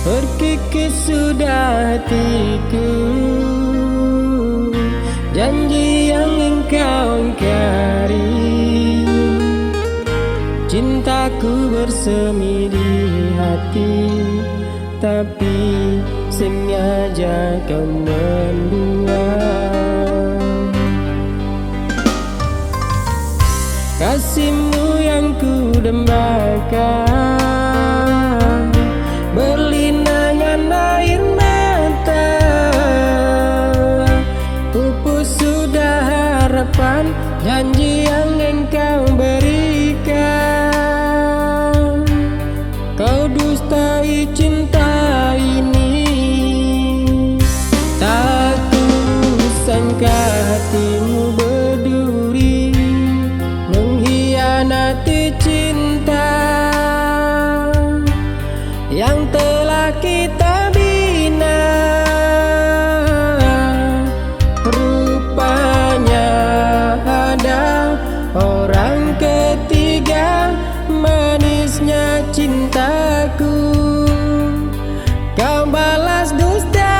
Berkikis sudah hatiku, janji yang engkau ingkari. Cintaku bersemi di hati, tapi sengaja kau membuang. Kasihmu yang ku dambakan berlinangan air mata, pupus sudah harapan janji yang engkau berikan. Kau dustai cinta ini, tak kusangka hatimu berduri mengkhianati cinta yang telah kita bina. Rupanya ada orang ketiga, manisnya cintaku kau balas dusta.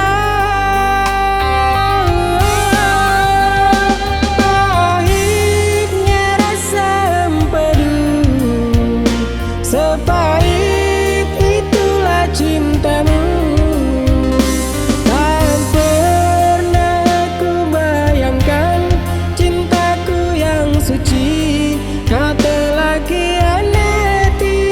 Pahitnya rasa empedu, sepahit itulah cintamu. Tak pernah aku bayangkan cintaku yang suci kau telah khianati.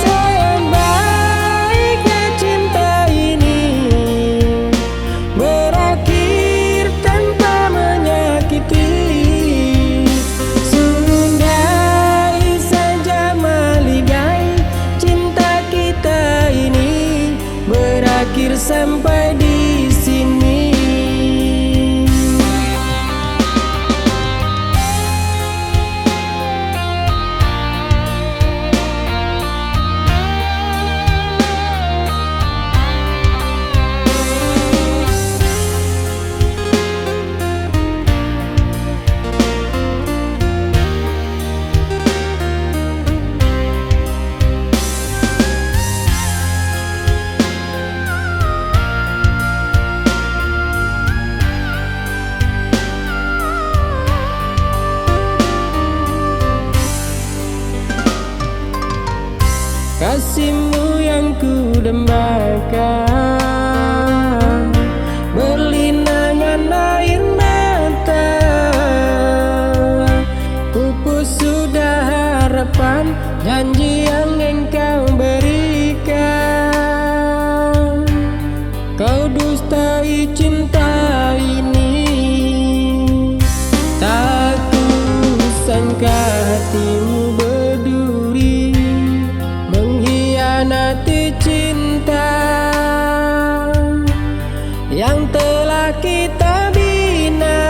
Sayang baiknya cinta ini berakhir tanpa menyakiti. Sudahi saja maligai cinta kita ini berakhir sampai di sini. Kasihmu yang ku dambakan berlinangan air mata, pupus sudah harapan janji yang engkau berikan. Kau dustai cinta ini, tak kusangka hatimu berduri mengkhianati cinta yang telah kita bina.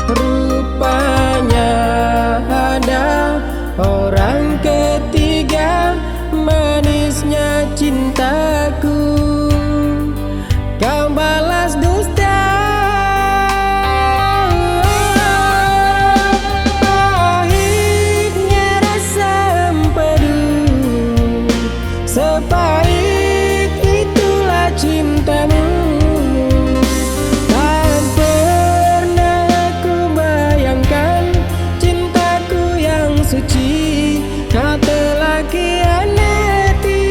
Rupanya ada orang ketiga, manisnya cintaku kau balas dusta. Sepahit itulah cintamu. Tak pernah aku bayangkan cintaku yang suci kau telah khianati.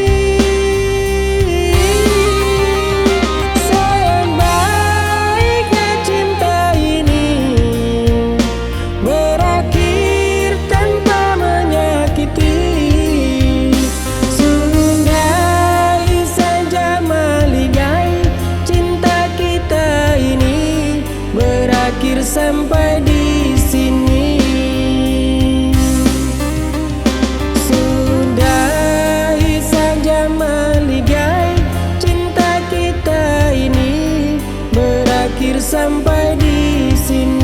Sayang baiknya cinta ini berakhir tanpa menyakiti. Berakhir sampai di sini. Sudahi saja maligai cinta kita ini berakhir sampai di sini.